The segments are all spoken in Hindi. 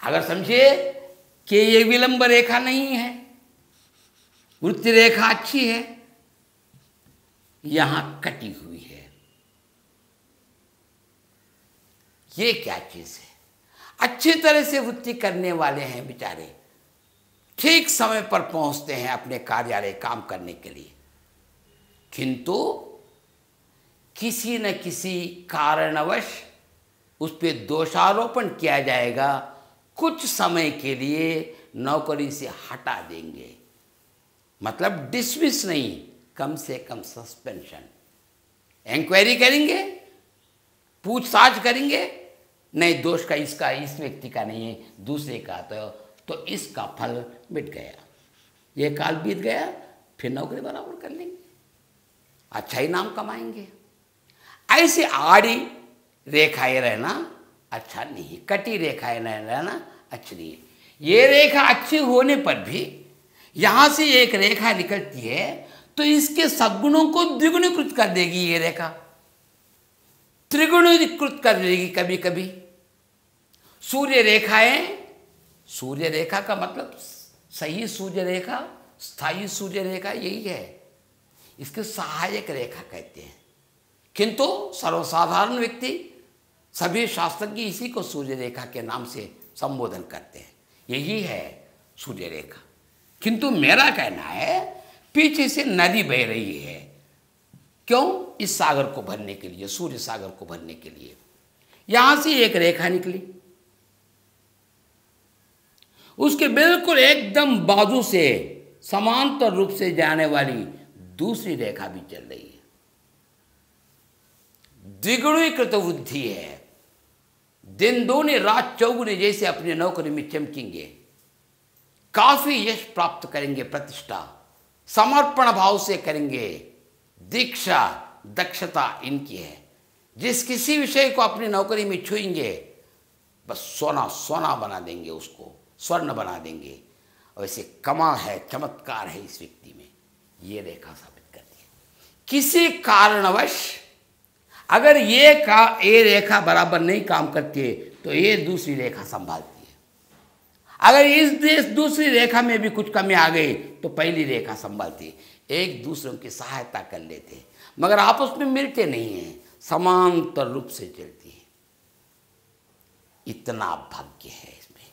अगर समझिए कि ये विलंब रेखा नहीं है, वृत्ति रेखा अच्छी है, यहां कटी हुई है, ये क्या चीज है? अच्छी तरह से वृत्ति करने वाले हैं बेचारे, ठीक समय पर पहुंचते हैं अपने कार्यालय काम करने के लिए, किंतु किसी न किसी कारणवश उस पर दोषारोपण किया जाएगा, कुछ समय के लिए नौकरी से हटा देंगे, मतलब डिसमिस नहीं, कम से कम सस्पेंशन, इंक्वायरी करेंगे, पूछताछ करेंगे, नहीं दोष का इसका, इस व्यक्ति का नहीं है, दूसरे का, तो इसका फल मिट गया, ये काल बीत गया, फिर नौकरी बराबर कर लेंगे, अच्छा ही नाम कमाएंगे। ऐसे आड़ी रेखाएं रहना अच्छा नहीं, कटी रेखाएं रहना अच्छा नहीं है। ये रेखा अच्छी होने पर भी यहां से एक रेखा निकलती है तो इसके सद्गुणों को द्विगुणीकृत कर देगी, ये रेखा त्रिगुणीकृत कर देगी कभी कभी। सूर्य रेखाएं, सूर्य रेखा का मतलब सही सूर्य रेखा, स्थायी सूर्य रेखा यही है, इसके सहायक रेखा कहते हैं, किंतु सर्वसाधारण व्यक्ति, सभी शास्त्रज्ञ इसी को सूर्य रेखा के नाम से संबोधन करते हैं, यही है सूर्य रेखा। किंतु मेरा कहना है पीछे से नदी बह रही है, क्यों? इस सागर को भरने के लिए, सूर्य सागर को भरने के लिए। यहां से एक रेखा निकली, उसके बिल्कुल एकदम बाजू से समांतर रूप से जाने वाली दूसरी रेखा भी चल रही है, द्विगुणीकृत वृद्धि है, दिन दूनी रात चौगुनी जैसे अपनी नौकरी में चमकेंगे, काफी यश प्राप्त करेंगे, प्रतिष्ठा समर्पण भाव से करेंगे, दीक्षा दक्षता इनकी है, जिस किसी विषय को अपनी नौकरी में छुएंगे बस सोना सोना बना देंगे, उसको स्वर्ण बना देंगे। और ऐसे कमाल है, चमत्कार है इस व्यक्ति में, ये रेखा साबित करती है। किसी कारणवश अगर ये रेखा बराबर नहीं काम करती है तो ये दूसरी रेखा संभालती है, अगर इस दूसरी रेखा में भी कुछ कमी आ गई तो पहली रेखा संभालती है, एक दूसरों की सहायता कर लेते हैं, मगर आपस में मिलते नहीं हैं, समांतर रूप से चलती है। इतना भाग्य है इसमें,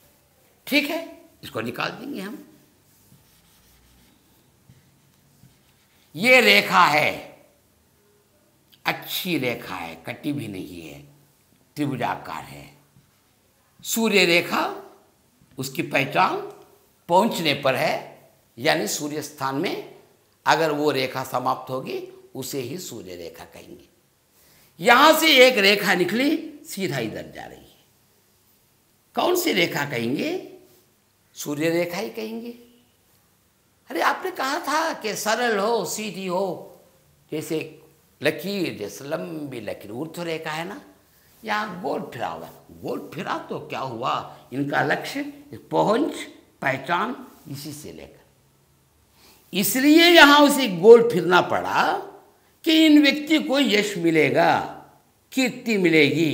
ठीक है, इसको निकाल देंगे हम। ये रेखा है, अच्छी रेखा है, कटी भी नहीं है, त्रिभुजाकार है। सूर्य रेखा उसकी पहचान पहुंचने पर है, यानी सूर्य स्थान में अगर वो रेखा समाप्त होगी उसे ही सूर्य रेखा कहेंगे। यहां से एक रेखा निकली, सीधा इधर जा रही है, कौन सी रेखा कहेंगे? सूर्य रेखा ही कहेंगे। अरे आपने कहा था कि सरल हो, सीधी हो, जैसे लकीर, जैसे लंबी लकीर, ऊर्ध्व रेखा है ना, यहाँ गोल फिरा हुआ, गोल फिरा तो क्या हुआ, इनका लक्ष्य पहुंच पहचान इसी से लेकर, इसलिए यहाँ उसे गोल फिरना पड़ा कि इन व्यक्ति को यश मिलेगा, कीर्ति मिलेगी।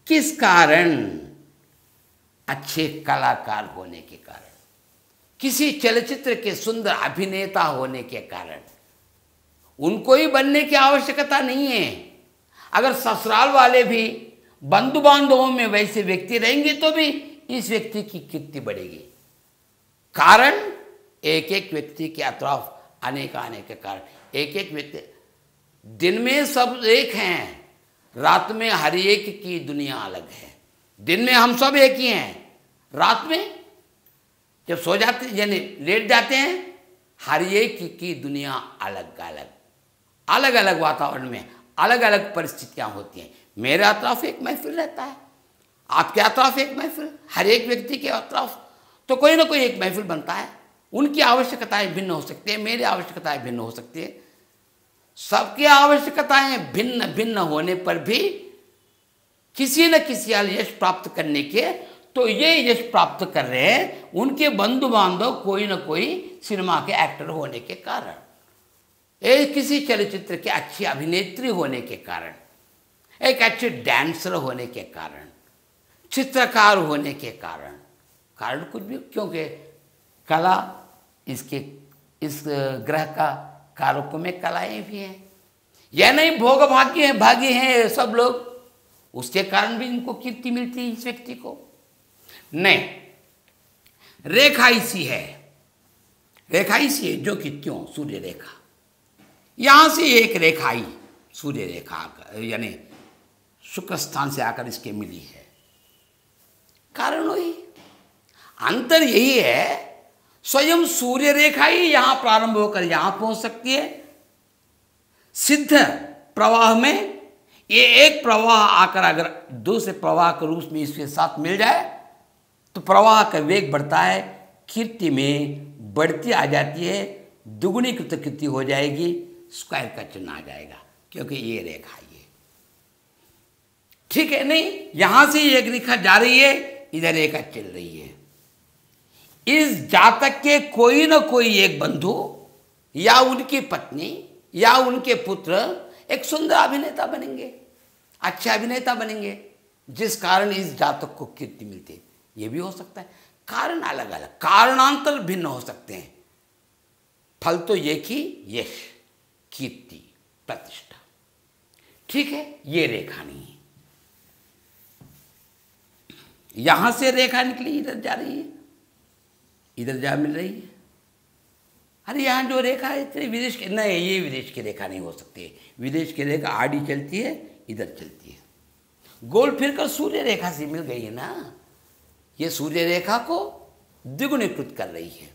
किस कारण? अच्छे कलाकार होने के कारण, किसी चलचित्र के सुंदर अभिनेता होने के कारण। उनको ही बनने की आवश्यकता नहीं है, अगर ससुराल वाले भी बंधु बांधवों में वैसे व्यक्ति रहेंगे तो भी इस व्यक्ति की कीर्ति बढ़ेगी। कारण एक एक व्यक्ति के अतराफ अनेक आने के कारण, एक एक व्यक्ति, दिन में सब एक हैं, रात में हर एक की दुनिया अलग है। दिन में हम सब एक ही हैं, रात में जब सो जाते यानी लेट जाते हैं, हर एक की दुनिया अलग अलग, अलग अलग वातावरण में अलग अलग परिस्थितियां होती हैं। मेरे अतराफ एक महफिल रहता है, आपके अतराफ एक महफिल, हर एक व्यक्ति के अतराफ तो कोई ना कोई एक महफिल बनता है। उनकी आवश्यकताएं भिन्न हो सकती है, मेरी आवश्यकताएं भिन्न हो सकती है। सबकी आवश्यकताएं भिन्न भिन्न होने पर भी किसी न किसी यश प्राप्त करने के, तो ये यश प्राप्त कर रहे हैं उनके बंधु बांधव कोई न कोई सिनेमा के एक्टर होने के कारण, एक किसी चलचित्र के अच्छी अभिनेत्री होने के कारण, एक अच्छे डांसर होने के कारण, चित्रकार होने के कारण, कारण कुछ भी, क्योंकि कला इसके इस ग्रह का कारकों में कलाएं भी हैं। यह नहीं भोग भागी हैं सब लोग, उसके कारण भी इनको कीर्ति मिलती है इस व्यक्ति को। नहीं, रेखा इसी है, रेखा इसी है जो कि क्यों सूर्य रेखा, यहां से एक रेखा आई सूर्य रेखा यानी शुक्र स्थान से आकर इसके मिली है। कारण वही, अंतर यही है, स्वयं सूर्य रेखा ही यहां प्रारंभ होकर यहां पहुंच सकती है। सिद्ध प्रवाह में ये एक प्रवाह आकर अगर दूसरे प्रवाह के रूप में इसके साथ मिल जाए तो प्रवाह का वेग बढ़ता है, कीर्ति में बढ़ती आ जाती है, दुगुनी कृतकृति हो जाएगी, स्क्वायर का चिन्ह आ जाएगा, क्योंकि ये रेखा ये ठीक है। नहीं, यहां से एक रेखा जा रही है, इधर रेखा चल रही है। इस जातक के कोई न कोई एक बंधु या उनकी पत्नी या उनके पुत्र एक सुंदर अभिनेता बनेंगे, अच्छे अभिनेता बनेंगे, जिस कारण इस जातक को कीर्ति मिलती है। ये भी हो सकता है, कारण अलग अलग, कारणांतर भिन्न हो सकते हैं, फल तो एक ही, यश, कीर्ति, प्रतिष्ठा। ठीक है, ये रेखा नहीं है। यहां से रेखा निकली इधर जा रही है, इधर जा मिल रही है। अरे यहाँ जो रेखा है इतने विदेश के, नहीं ये विदेश की रेखा नहीं हो सकती। विदेश की रेखा आड़ी चलती है, इधर चलती है, गोल फिरकर सूर्य रेखा से मिल गई है ना, ये सूर्य रेखा को द्विगुणीकृत कर रही है।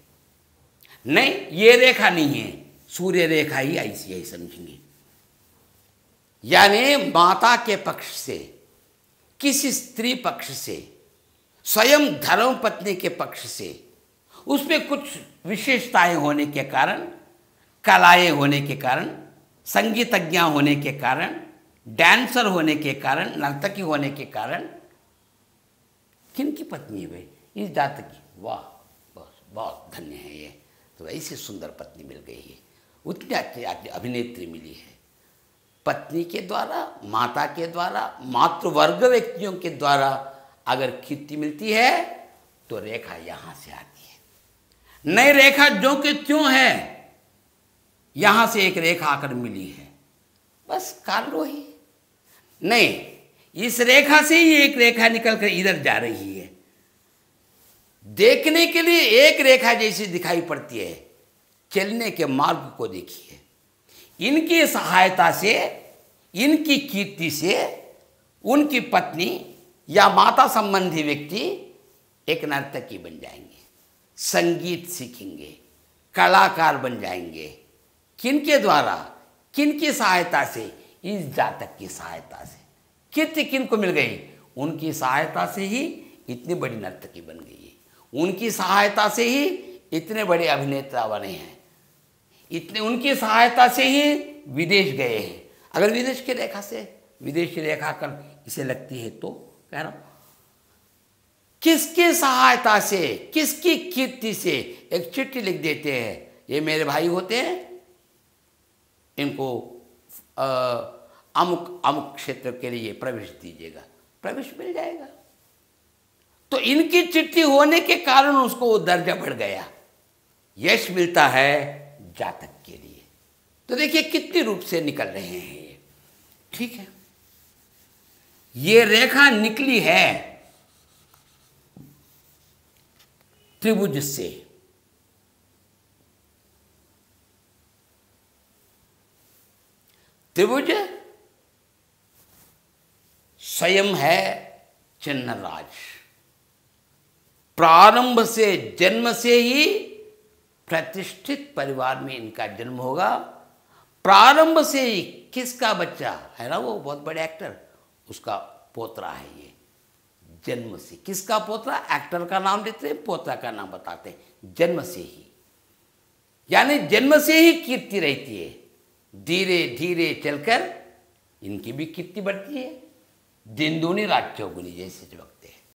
नहीं, ये रेखा नहीं है, सूर्य रेखा ही ऐसी है समझेंगे। यानी माता के पक्ष से, किसी स्त्री पक्ष से, स्वयं धर्म पत्नी के पक्ष से, उसमें कुछ विशेषताएं होने के कारण, कलाएं होने के कारण, संगीतज्ञ होने के कारण, डांसर होने के कारण, नर्तकी होने के कारण, किनकी पत्नी है भाई? इस जात की। वाह, बस बहुत धन्य है ये, तो ऐसी सुंदर पत्नी मिल गई है, उतनी अच्छी अभिनेत्री मिली है। पत्नी के द्वारा, माता के द्वारा, मातृवर्ग व्यक्तियों के द्वारा अगर कीर्ति मिलती है तो रेखा यहां से आती है। नई रेखा जो कि त्यों है, यहां से एक रेखा आकर मिली है, बस कारण वही नहीं, इस रेखा से ही एक रेखा निकलकर इधर जा रही है। देखने के लिए एक रेखा जैसी दिखाई पड़ती है, चलने के मार्ग को देखिए। इनकी सहायता से, इनकी कीर्ति से उनकी पत्नी या माता संबंधी व्यक्ति एक नर्तकी बन जाएंगे, संगीत सीखेंगे, कलाकार बन जाएंगे। किनके द्वारा, किनकी सहायता से? इस जातक की सहायता से। कीर्ति किनको मिल गई? उनकी सहायता से ही इतनी बड़ी नर्तकी बन गई है, उनकी सहायता से ही इतने बड़े अभिनेता बने हैं, इतने उनकी सहायता से ही विदेश गए हैं। अगर विदेश की रेखा से, विदेश की रेखा कर इसे लगती है तो कह रहा हूं, किसकी सहायता से, किसकी कीर्ति से एक चिट्ठी लिख देते हैं, ये मेरे भाई होते हैं, इनको अमुक अमुक क्षेत्र के लिए प्रवेश दीजिएगा, प्रवेश मिल जाएगा। तो इनकी चिट्ठी होने के कारण उसको वो दर्जा बढ़ गया, यश मिलता है जातक के लिए। तो देखिए कितने रूप से निकल रहे हैं ये, ठीक है। ये रेखा निकली है त्रिभुज से, त्रिभुज स्वयं है चिन्ह राज। प्रारंभ से, जन्म से ही प्रतिष्ठित परिवार में इनका जन्म होगा। प्रारंभ से ही किसका बच्चा है ना, वो बहुत बड़े एक्टर, उसका पोतरा है ये। जन्म से किसका पोतरा? एक्टर का नाम लेते हैं, पोतरा का नाम बताते हैं। जन्म से ही, यानी जन्म से ही कीर्ति रहती है। धीरे धीरे चलकर इनकी भी कीर्ति बढ़ती है, दिन दूनी रात चौगुनी जैसे चमकते हैं।